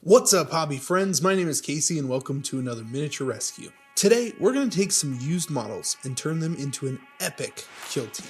What's up, hobby friends? My name is Casey and welcome to another miniature rescue. Today, we're going to take some used models and turn them into an epic kill team.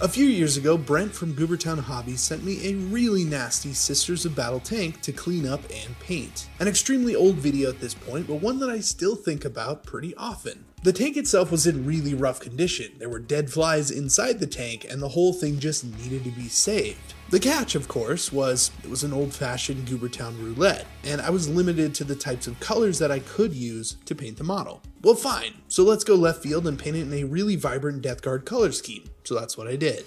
A few years ago, Brent from Goobertown Hobbies sent me a really nasty Sisters of Battle tank to clean up and paint. An extremely old video at this point, but one that I still think about pretty often. The tank itself was in really rough condition. There were dead flies inside the tank and the whole thing just needed to be saved. The catch, of course, was it was an old-fashioned Goobertown roulette, and I was limited to the types of colors that I could use to paint the model. Well, fine, so let's go left field and paint it in a really vibrant Death Guard color scheme. So that's what I did.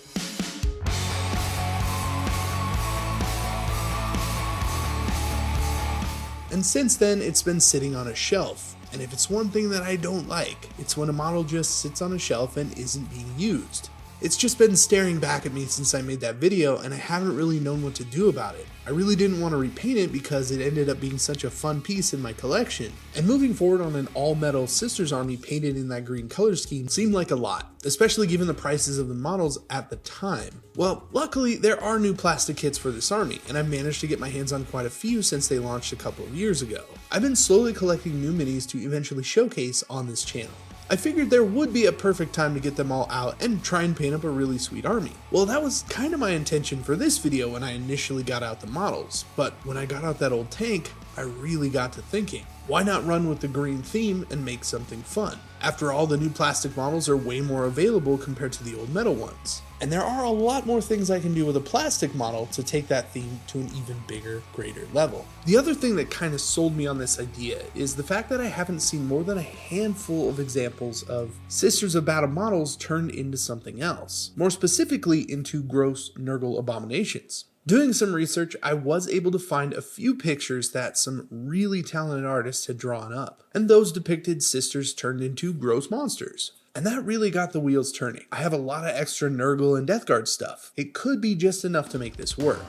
And since then, it's been sitting on a shelf. And if it's one thing that I don't like, it's when a model just sits on a shelf and isn't being used. It's just been staring back at me since I made that video, and I haven't really known what to do about it. I really didn't want to repaint it because it ended up being such a fun piece in my collection. And moving forward on an all-metal Sisters army painted in that green color scheme seemed like a lot, especially given the prices of the models at the time. Well, luckily there are new plastic kits for this army, and I've managed to get my hands on quite a few since they launched a couple of years ago. I've been slowly collecting new minis to eventually showcase on this channel. I figured there would be a perfect time to get them all out and try and paint up a really sweet army. Well, that was kind of my intention for this video when I initially got out the models, but when I got out that old tank, I really got to thinking, why not run with the green theme and make something fun? After all, the new plastic models are way more available compared to the old metal ones. And there are a lot more things I can do with a plastic model to take that theme to an even bigger, greater level. The other thing that kind of sold me on this idea is the fact that I haven't seen more than a handful of examples of Sisters of Battle models turned into something else. More specifically, into gross Nurgle abominations. Doing some research, I was able to find a few pictures that some really talented artists had drawn up, and those depicted sisters turned into gross monsters. And that really got the wheels turning. I have a lot of extra Nurgle and Death Guard stuff. It could be just enough to make this work.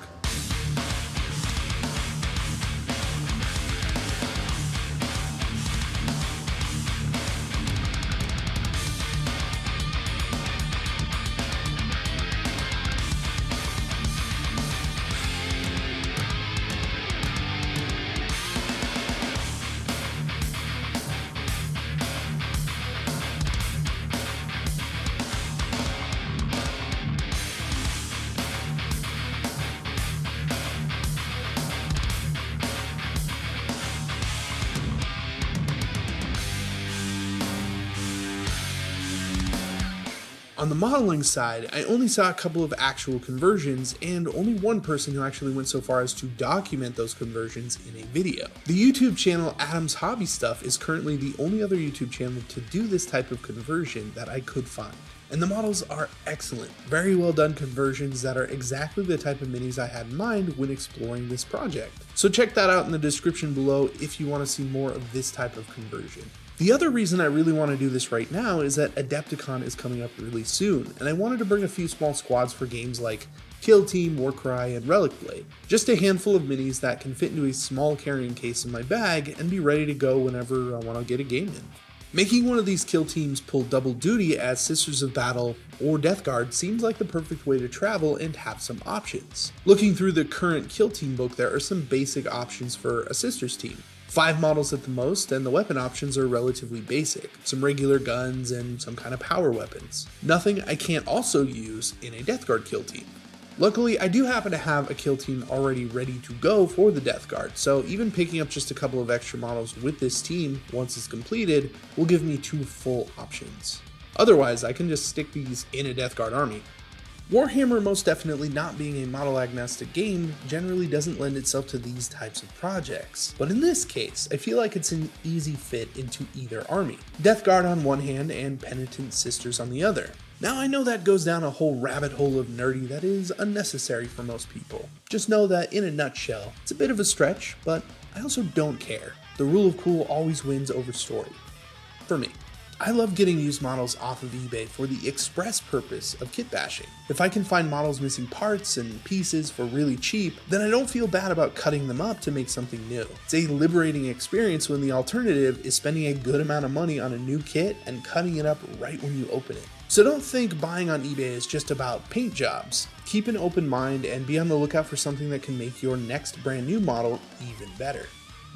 On the modeling side, I only saw a couple of actual conversions and only one person who actually went so far as to document those conversions in a video. The YouTube channel Adam's Hobby Stuff is currently the only other YouTube channel to do this type of conversion that I could find. And the models are excellent, very well done conversions that are exactly the type of minis I had in mind when exploring this project. So check that out in the description below if you want to see more of this type of conversion. The other reason I really want to do this right now is that Adepticon is coming up really soon, and I wanted to bring a few small squads for games like Kill Team, Warcry, and Relic Blade. Just a handful of minis that can fit into a small carrying case in my bag and be ready to go whenever I want to get a game in. Making one of these kill teams pull double duty as Sisters of Battle or Death Guard seems like the perfect way to travel and have some options. Looking through the current kill team book, there are some basic options for a Sisters team. 5 models at the most, and the weapon options are relatively basic. Some regular guns and some kind of power weapons. Nothing I can't also use in a Death Guard kill team. Luckily, I do happen to have a kill team already ready to go for the Death Guard, so even picking up just a couple of extra models with this team once it's completed will give me 2 full options. Otherwise, I can just stick these in a Death Guard army. Warhammer, most definitely not being a model agnostic game, generally doesn't lend itself to these types of projects. But in this case, I feel like it's an easy fit into either army. Death Guard on one hand and Penitent Sisters on the other. Now I know that goes down a whole rabbit hole of nerdy that is unnecessary for most people. Just know that in a nutshell, it's a bit of a stretch, but I also don't care. The rule of cool always wins over story. For me. I love getting used models off of eBay for the express purpose of kit bashing. If I can find models missing parts and pieces for really cheap, then I don't feel bad about cutting them up to make something new. It's a liberating experience when the alternative is spending a good amount of money on a new kit and cutting it up right when you open it. So don't think buying on eBay is just about paint jobs. Keep an open mind and be on the lookout for something that can make your next brand new model even better.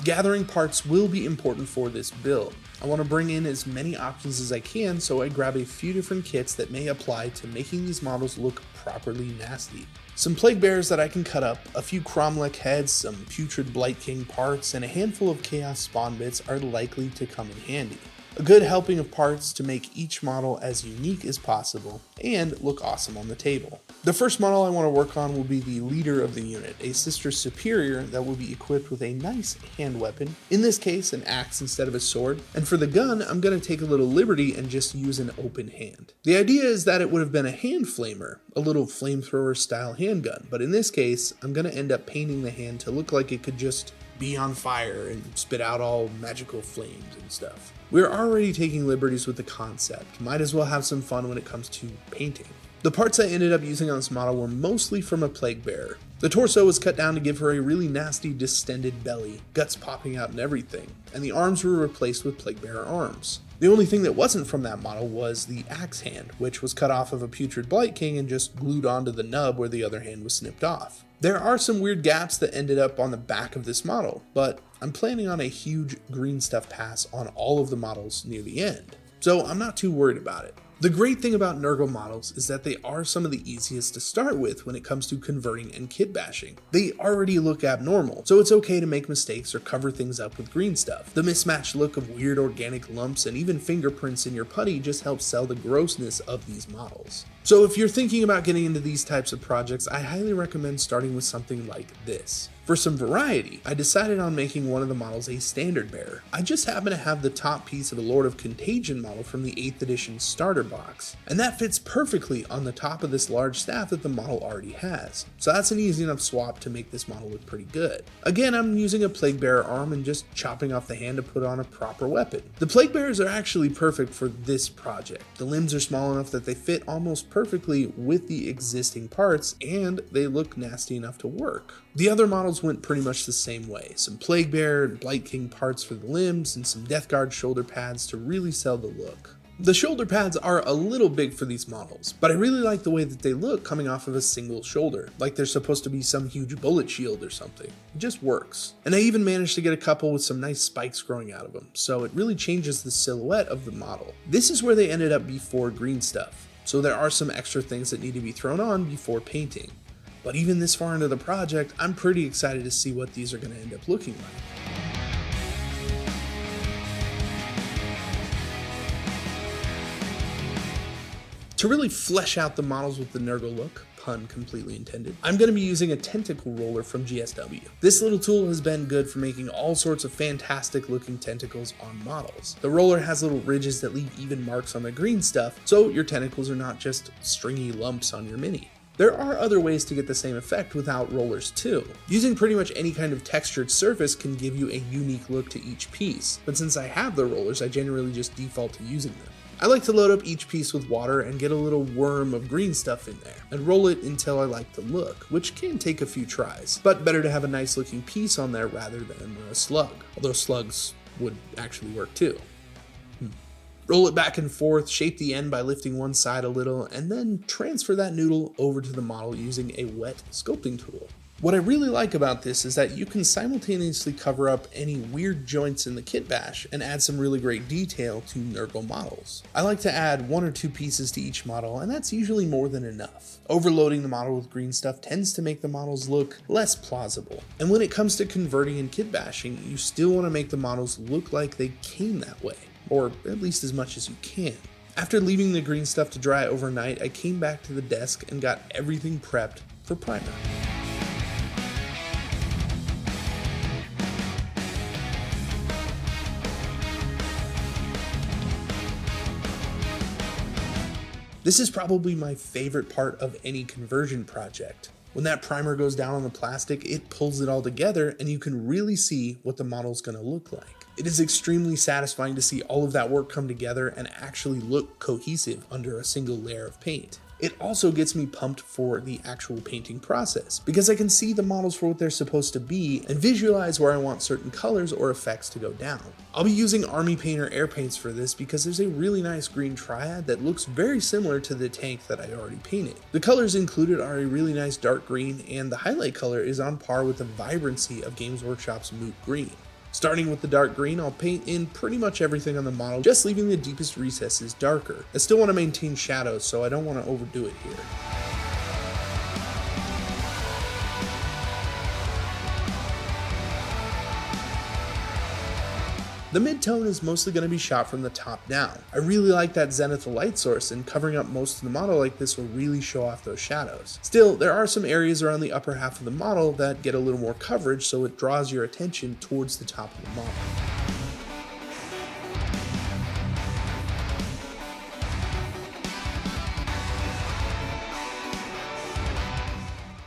Gathering parts will be important for this build. I want to bring in as many options as I can, so I grab a few different kits that may apply to making these models look properly nasty. Some Plague Bears that I can cut up, a few Cromlech heads, some Putrid Blight King parts, and a handful of Chaos Spawn bits are likely to come in handy. A good helping of parts to make each model as unique as possible and look awesome on the table. The first model I want to work on will be the leader of the unit, a Sister Superior that will be equipped with a nice hand weapon, in this case an axe instead of a sword, and for the gun I'm going to take a little liberty and just use an open hand. The idea is that it would have been a hand flamer, a little flamethrower style handgun, but in this case I'm going to end up painting the hand to look like it could just be on fire and spit out all magical flames and stuff. We're already taking liberties with the concept, might as well have some fun when it comes to painting. The parts I ended up using on this model were mostly from a Plague Bearer. The torso was cut down to give her a really nasty distended belly, guts popping out and everything, and the arms were replaced with Plague Bearer arms. The only thing that wasn't from that model was the axe hand, which was cut off of a Putrid Blight King and just glued onto the nub where the other hand was snipped off. There are some weird gaps that ended up on the back of this model, but I'm planning on a huge green stuff pass on all of the models near the end, so I'm not too worried about it. The great thing about Nurgle models is that they are some of the easiest to start with when it comes to converting and kit bashing. They already look abnormal, so it's okay to make mistakes or cover things up with green stuff. The mismatched look of weird organic lumps and even fingerprints in your putty just helps sell the grossness of these models. So if you're thinking about getting into these types of projects, I highly recommend starting with something like this. For some variety, I decided on making one of the models a standard bearer. I just happen to have the top piece of a Lord of Contagion model from the 8th edition starter box, and that fits perfectly on the top of this large staff that the model already has. So that's an easy enough swap to make this model look pretty good. Again, I'm using a Plague Bearer arm and just chopping off the hand to put on a proper weapon. The Plague Bearers are actually perfect for this project. The limbs are small enough that they fit almost perfectly with the existing parts, and they look nasty enough to work. The other models went pretty much the same way. Some Plague Bearer and Blight King parts for the limbs, and some Death Guard shoulder pads to really sell the look. The shoulder pads are a little big for these models, but I really like the way that they look coming off of a single shoulder, like they're supposed to be some huge bullet shield or something. It just works. And I even managed to get a couple with some nice spikes growing out of them, so it really changes the silhouette of the model. This is where they ended up before green stuff, so there are some extra things that need to be thrown on before painting. But even this far into the project, I'm pretty excited to see what these are going to end up looking like. To really flesh out the models with the Nurgle look, pun completely intended, I'm going to be using a tentacle roller from GSW. This little tool has been good for making all sorts of fantastic looking tentacles on models. The roller has little ridges that leave even marks on the green stuff, so your tentacles are not just stringy lumps on your mini. There are other ways to get the same effect without rollers too. Using pretty much any kind of textured surface can give you a unique look to each piece, but since I have the rollers, I generally just default to using them. I like to load up each piece with water and get a little worm of green stuff in there, and roll it until I like the look, which can take a few tries, but better to have a nice looking piece on there rather than a slug, although slugs would actually work too. Roll it back and forth, shape the end by lifting one side a little, and then transfer that noodle over to the model using a wet sculpting tool. What I really like about this is that you can simultaneously cover up any weird joints in the kit bash and add some really great detail to Nurgle models. I like to add 1 or 2 pieces to each model, and that's usually more than enough. Overloading the model with green stuff tends to make the models look less plausible. And when it comes to converting and kit bashing, you still want to make the models look like they came that way, or at least as much as you can. After leaving the green stuff to dry overnight, I came back to the desk and got everything prepped for primer. This is probably my favorite part of any conversion project. When that primer goes down on the plastic, it pulls it all together and you can really see what the model's going to look like. It is extremely satisfying to see all of that work come together and actually look cohesive under a single layer of paint. It also gets me pumped for the actual painting process, because I can see the models for what they're supposed to be and visualize where I want certain colors or effects to go down. I'll be using Army Painter air paints for this because there's a really nice green triad that looks very similar to the tank that I already painted. The colors included are a really nice dark green, and the highlight color is on par with the vibrancy of Games Workshop's Moot Green. Starting with the dark green, I'll paint in pretty much everything on the model, just leaving the deepest recesses darker. I still want to maintain shadows, so I don't want to overdo it here. The mid-tone is mostly going to be shot from the top down. I really like that zenith light source, and covering up most of the model like this will really show off those shadows. Still, there are some areas around the upper half of the model that get a little more coverage, so it draws your attention towards the top of the model.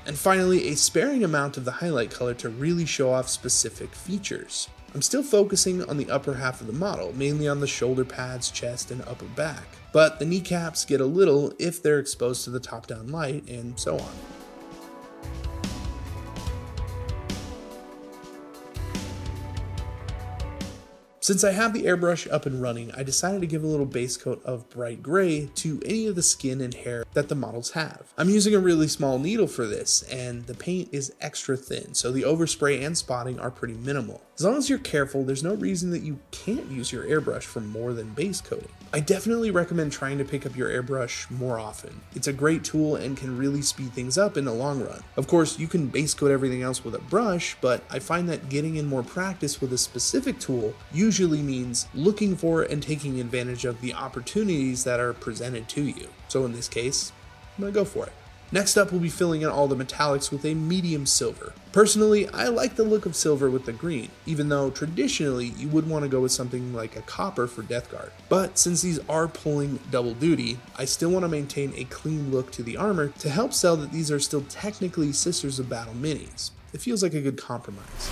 And finally, a sparing amount of the highlight color to really show off specific features. I'm still focusing on the upper half of the model, mainly on the shoulder pads, chest, and upper back, but the kneecaps get a little if they're exposed to the top-down light, and so on. Since I have the airbrush up and running, I decided to give a little base coat of bright gray to any of the skin and hair that the models have. I'm using a really small needle for this, and the paint is extra thin, so the overspray and spotting are pretty minimal. As long as you're careful, there's no reason that you can't use your airbrush for more than base coating. I definitely recommend trying to pick up your airbrush more often. It's a great tool and can really speed things up in the long run. Of course, you can base coat everything else with a brush, but I find that getting in more practice with a specific tool usually means looking for and taking advantage of the opportunities that are presented to you. So in this case, I'm gonna go for it. Next up, we'll be filling in all the metallics with a medium silver. Personally, I like the look of silver with the green, even though traditionally you would want to go with something like a copper for Death Guard. But since these are pulling double duty, I still want to maintain a clean look to the armor to help sell that these are still technically Sisters of Battle minis. It feels like a good compromise.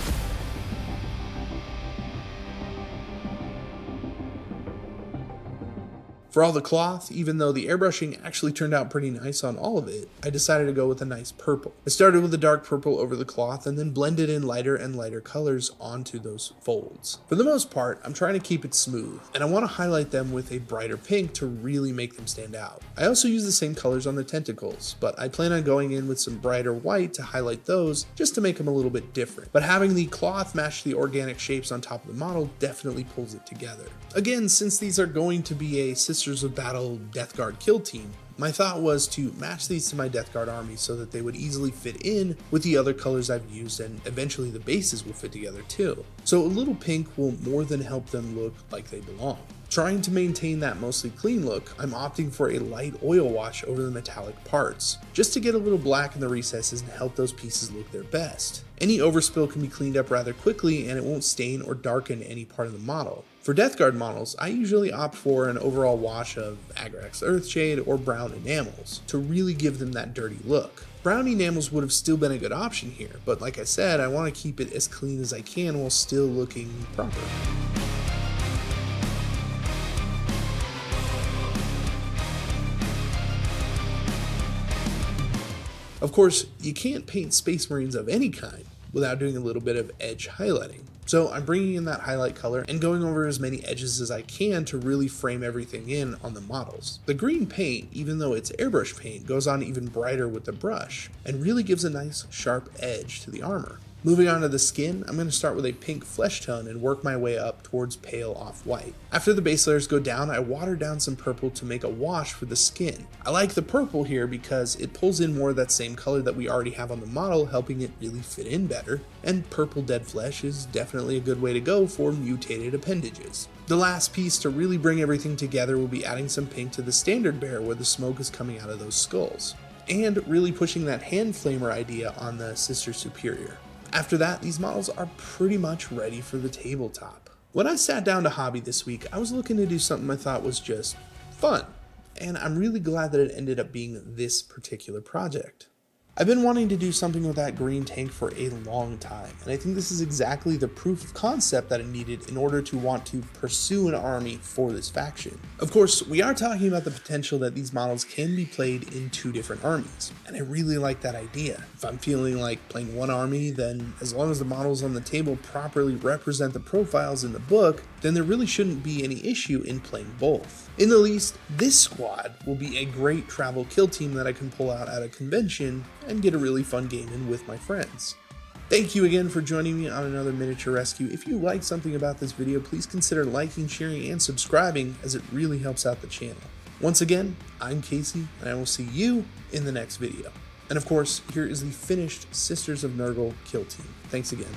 For all the cloth, even though the airbrushing actually turned out pretty nice on all of it, I decided to go with a nice purple. I started with a dark purple over the cloth and then blended in lighter and lighter colors onto those folds. For the most part, I'm trying to keep it smooth, and I want to highlight them with a brighter pink to really make them stand out. I also use the same colors on the tentacles, but I plan on going in with some brighter white to highlight those just to make them a little bit different. But having the cloth match the organic shapes on top of the model definitely pulls it together. Again, since these are going to be a Sisters of Battle Death Guard kill team, my thought was to match these to my Death Guard army so that they would easily fit in with the other colors I've used, and eventually the bases will fit together too. So a little pink will more than help them look like they belong. Trying to maintain that mostly clean look, I'm opting for a light oil wash over the metallic parts, just to get a little black in the recesses and help those pieces look their best. Any overspill can be cleaned up rather quickly and it won't stain or darken any part of the model. For Death Guard models, I usually opt for an overall wash of Agrax Earthshade or brown enamels to really give them that dirty look. Brown enamels would have still been a good option here, but like I said, I want to keep it as clean as I can while still looking proper. Of course, you can't paint Space Marines of any kind without doing a little bit of edge highlighting. So I'm bringing in that highlight color and going over as many edges as I can to really frame everything in on the models. The green paint, even though it's airbrush paint, goes on even brighter with the brush and really gives a nice sharp edge to the armor. Moving on to the skin, I'm going to start with a pink flesh tone and work my way up towards pale off-white. After the base layers go down, I water down some purple to make a wash for the skin. I like the purple here because it pulls in more of that same color that we already have on the model, helping it really fit in better, and purple dead flesh is definitely a good way to go for mutated appendages. The last piece to really bring everything together will be adding some pink to the standard bearer where the smoke is coming out of those skulls, and really pushing that hand flamer idea on the Sister Superior. After that, these models are pretty much ready for the tabletop. When I sat down to hobby this week, I was looking to do something I thought was just fun, and I'm really glad that it ended up being this particular project. I've been wanting to do something with that green tank for a long time, and I think this is exactly the proof of concept that I needed in order to want to pursue an army for this faction. Of course, we are talking about the potential that these models can be played in 2 different armies, and I really like that idea. If I'm feeling like playing one army, then as long as the models on the table properly represent the profiles in the book, then there really shouldn't be any issue in playing both. In the least, this squad will be a great travel kill team that I can pull out at a convention and get a really fun game in with my friends. Thank you again for joining me on another miniature rescue. If you liked something about this video, please consider liking, sharing, and subscribing, as it really helps out the channel. Once again, I'm Casey, and I will see you in the next video. And of course, here is the finished Sisters of Nurgle kill team. Thanks again.